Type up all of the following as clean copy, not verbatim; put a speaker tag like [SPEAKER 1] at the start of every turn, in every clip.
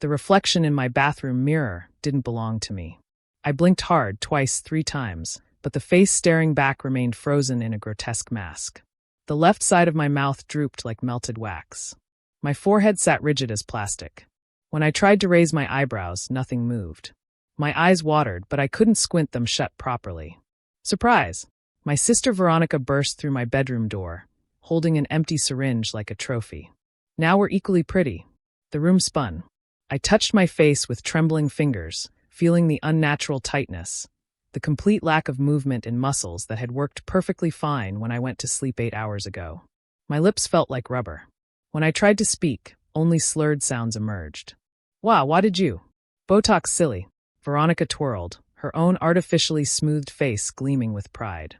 [SPEAKER 1] The reflection in my bathroom mirror didn't belong to me. I blinked hard, twice, 3 times, but the face staring back remained frozen in a grotesque mask. The left side of my mouth drooped like melted wax. My forehead sat rigid as plastic. When I tried to raise my eyebrows, nothing moved. My eyes watered, but I couldn't squint them shut properly. Surprise! My sister Veronica burst through my bedroom door, holding an empty syringe like a trophy. Now we're equally pretty. The room spun. I touched my face with trembling fingers, feeling the unnatural tightness, the complete lack of movement in muscles that had worked perfectly fine when I went to sleep 8 hours ago. My lips felt like rubber. When I tried to speak, only slurred sounds emerged. Wow, why did you? Botox silly. Veronica twirled, her own artificially smoothed face gleaming with pride.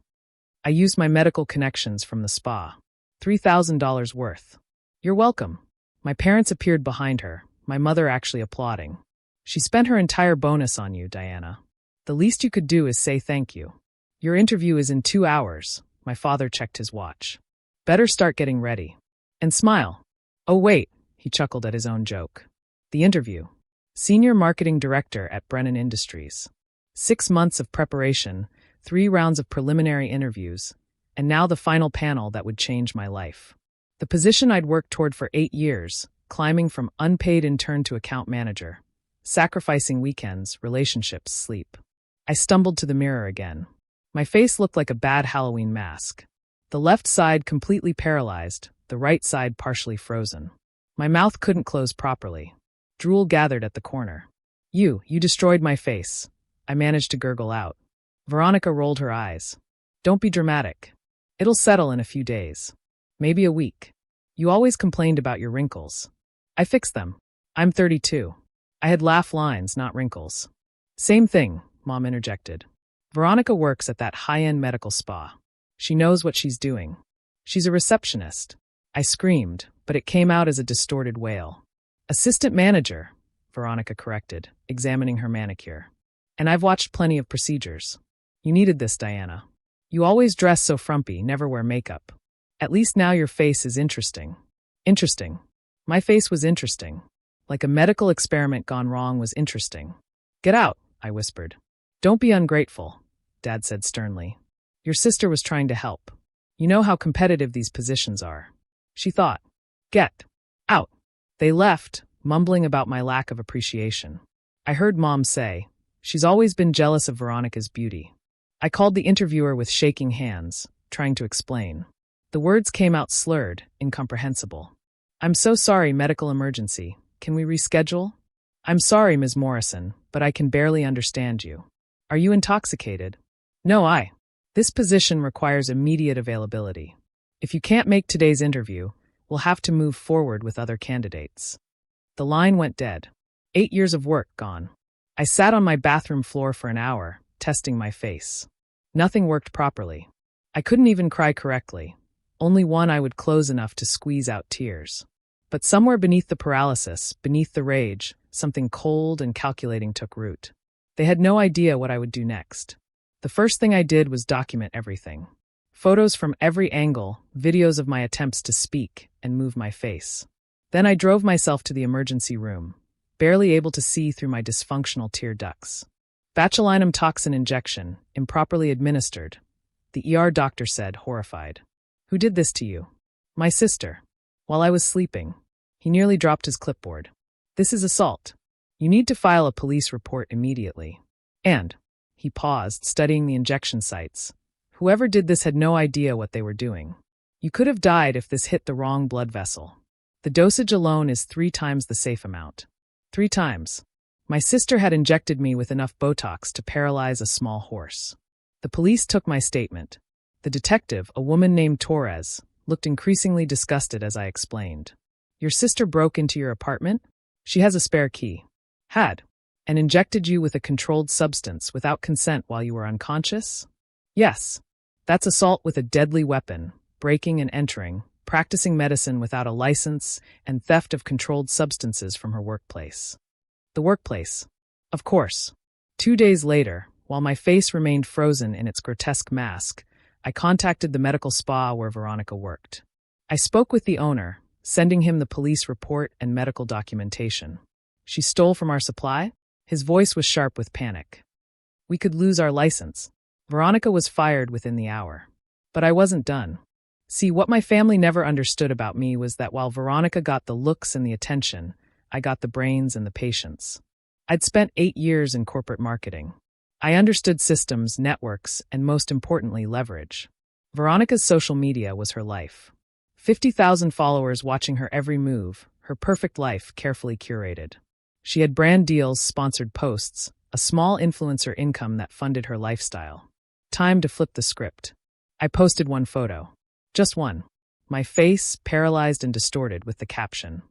[SPEAKER 1] I used my medical connections from the spa. $3,000 worth. You're welcome. My parents appeared behind her, my mother actually applauding. She spent her entire bonus on you, Diana. The least you could do is say thank you. Your interview is in 2 hours. My father checked his watch. Better start getting ready. And smile. Oh wait, he chuckled at his own joke. The interview. Senior Marketing Director at Brennan Industries. 6 months of preparation, 3 rounds of preliminary interviews, and now the final panel that would change my life. The position I'd worked toward for 8 years, climbing from unpaid intern to account manager, sacrificing weekends, relationships, sleep. I stumbled to the mirror again. My face looked like a bad Halloween mask. The left side completely paralyzed, the right side partially frozen. My mouth couldn't close properly. Drool gathered at the corner. You destroyed my face. I managed to gurgle out. Veronica rolled her eyes. Don't be dramatic. It'll settle in a few days. Maybe a week. You always complained about your wrinkles. I fixed them. I'm 32. I had laugh lines, not wrinkles. Same thing, Mom interjected. Veronica works at that high-end medical spa. She knows what she's doing. She's a receptionist. I screamed, but it came out as a distorted wail. Assistant manager, Veronica corrected, examining her manicure. And I've watched plenty of procedures. You needed this, Diana. You always dress so frumpy, never wear makeup. At least now your face is interesting. Interesting. My face was interesting. Like a medical experiment gone wrong was interesting. Get out, I whispered. Don't be ungrateful, Dad said sternly. Your sister was trying to help. You know how competitive these positions are. She thought. Get out. They left, mumbling about my lack of appreciation. I heard Mom say, she's always been jealous of Veronica's beauty. I called the interviewer with shaking hands, trying to explain. The words came out slurred, incomprehensible. I'm so sorry, medical emergency. Can we reschedule? I'm sorry, Ms. Morrison, but I can barely understand you. Are you intoxicated? No, This position requires immediate availability. If you can't make today's interview, we'll have to move forward with other candidates. The line went dead. 8 years of work gone. I sat on my bathroom floor for an hour, testing my face. Nothing worked properly. I couldn't even cry correctly. Only one eye would close enough to squeeze out tears. But somewhere beneath the paralysis, beneath the rage, something cold and calculating took root. They had no idea what I would do next. The first thing I did was document everything. Photos from every angle, videos of my attempts to speak and move my face. Then I drove myself to the emergency room, barely able to see through my dysfunctional tear ducts. Botulinum toxin injection, improperly administered. The ER doctor said, horrified. Who did this to you? My sister. While I was sleeping. He nearly dropped his clipboard. This is assault. You need to file a police report immediately. And, he paused, studying the injection sites. Whoever did this had no idea what they were doing. You could have died if this hit the wrong blood vessel. The dosage alone is 3 times the safe amount. 3 times. My sister had injected me with enough Botox to paralyze a small horse. The police took my statement. The detective, a woman named Torres, looked increasingly disgusted as I explained. Your sister broke into your apartment? She has a spare key. Had. And injected you with a controlled substance without consent while you were unconscious? Yes. That's assault with a deadly weapon, breaking and entering, practicing medicine without a license, and theft of controlled substances from her workplace. The workplace. Of course. 2 days later, while my face remained frozen in its grotesque mask, I contacted the medical spa where Veronica worked. I spoke with the owner, sending him the police report and medical documentation. She stole from our supply? His voice was sharp with panic. We could lose our license. Veronica was fired within the hour. But I wasn't done. See, what my family never understood about me was that while Veronica got the looks and the attention, I got the brains and the patience. I'd spent 8 years in corporate marketing. I understood systems, networks, and most importantly, leverage. Veronica's social media was her life. 50,000 followers watching her every move, her perfect life carefully curated. She had brand deals, sponsored posts, a small influencer income that funded her lifestyle. Time to flip the script. I posted one photo. Just one. My face, paralyzed and distorted, with the caption,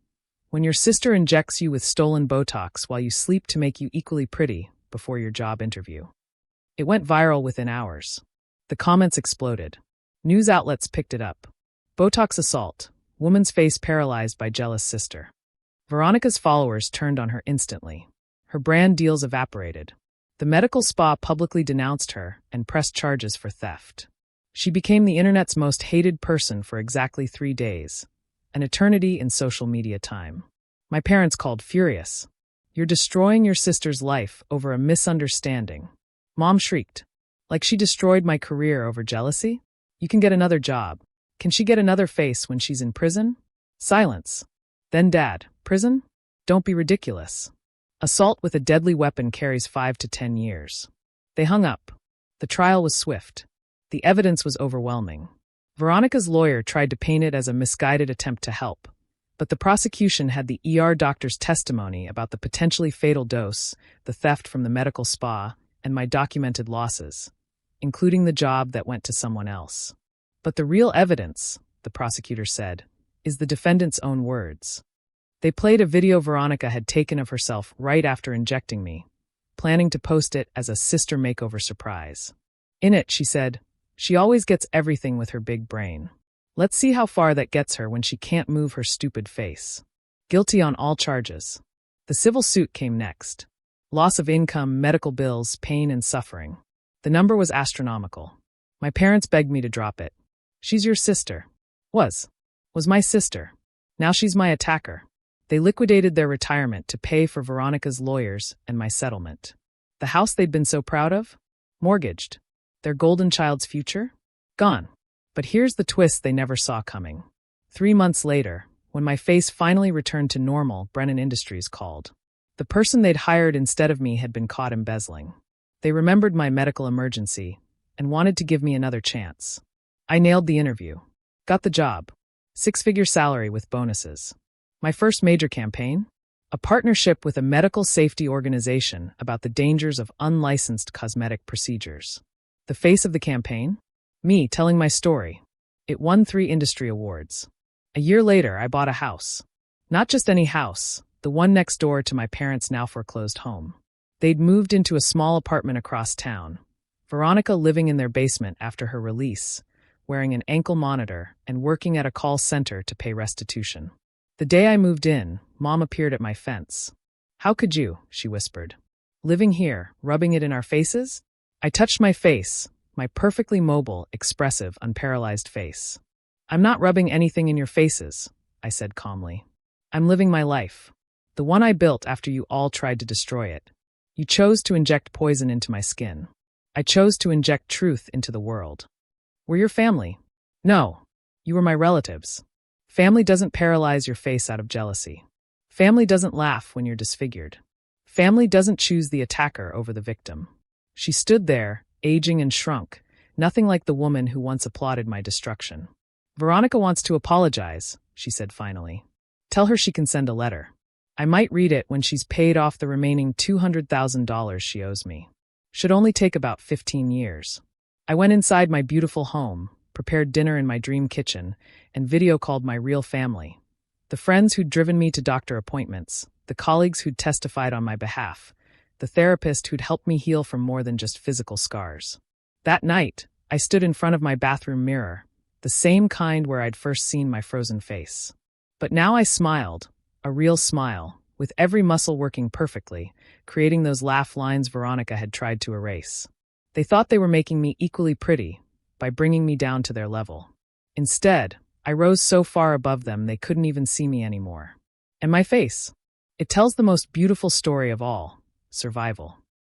[SPEAKER 1] "When your sister injects you with stolen Botox while you sleep to make you equally pretty before your job interview." It went viral within hours. The comments exploded. News outlets picked it up. Botox assault, woman's face paralyzed by jealous sister. Veronica's followers turned on her instantly. Her brand deals evaporated. The medical spa publicly denounced her and pressed charges for theft. She became the internet's most hated person for exactly 3 days, an eternity in social media time. My parents called furious. "You're destroying your sister's life over a misunderstanding." Mom shrieked. "Like she destroyed my career over jealousy? You can get another job. Can she get another face when she's in prison?" Silence. Then Dad, "Prison? Don't be ridiculous. Assault with a deadly weapon carries 5 to 10 years. They hung up. The trial was swift. The evidence was overwhelming. Veronica's lawyer tried to paint it as a misguided attempt to help, but the prosecution had the ER doctor's testimony about the potentially fatal dose, the theft from the medical spa, and my documented losses, including the job that went to someone else. But the real evidence, the prosecutor said, is the defendant's own words. They played a video Veronica had taken of herself right after injecting me, planning to post it as a sister makeover surprise. In it, she said, "She always gets everything with her big brain. Let's see how far that gets her when she can't move her stupid face." Guilty on all charges. The civil suit came next. Loss of income, medical bills, pain and suffering. The number was astronomical. My parents begged me to drop it. "She's your sister." Was my sister. Now she's my attacker. They liquidated their retirement to pay for Veronica's lawyers and my settlement. The house they'd been so proud of? Mortgaged. Their golden child's future? Gone. But here's the twist they never saw coming. 3 months later, when my face finally returned to normal, Brennan Industries called. The person they'd hired instead of me had been caught embezzling. They remembered my medical emergency and wanted to give me another chance. I nailed the interview. Got the job. 6-figure salary with bonuses. My first major campaign? A partnership with a medical safety organization about the dangers of unlicensed cosmetic procedures. The face of the campaign? Me telling my story. It won 3 industry awards. A year later, I bought a house. Not just any house, the one next door to my parents' now foreclosed home. They'd moved into a small apartment across town. Veronica living in their basement after her release, wearing an ankle monitor and working at a call center to pay restitution. The day I moved in, Mom appeared at my fence. "How could you?" she whispered. "Living here, rubbing it in our faces?" I touched my face, my perfectly mobile, expressive, unparalyzed face. "I'm not rubbing anything in your faces," I said calmly. "I'm living my life. The one I built after you all tried to destroy it. You chose to inject poison into my skin. I chose to inject truth into the world. We're your family. No, you were my relatives. Family doesn't paralyze your face out of jealousy. Family doesn't laugh when you're disfigured. Family doesn't choose the attacker over the victim." She stood there, aging and shrunk, nothing like the woman who once applauded my destruction. "Veronica wants to apologize," she said finally. "Tell her she can send a letter. I might read it when she's paid off the remaining $200,000 she owes me. Should only take about 15 years. I went inside my beautiful home, prepared dinner in my dream kitchen, and video called my real family. The friends who'd driven me to doctor appointments, the colleagues who'd testified on my behalf, the therapist who'd helped me heal from more than just physical scars. That night, I stood in front of my bathroom mirror, the same kind where I'd first seen my frozen face. But now I smiled, a real smile, with every muscle working perfectly, creating those laugh lines Veronica had tried to erase. They thought they were making me equally pretty by bringing me down to their level. Instead, I rose so far above them they couldn't even see me anymore. And my face? It tells the most beautiful story of all: survival.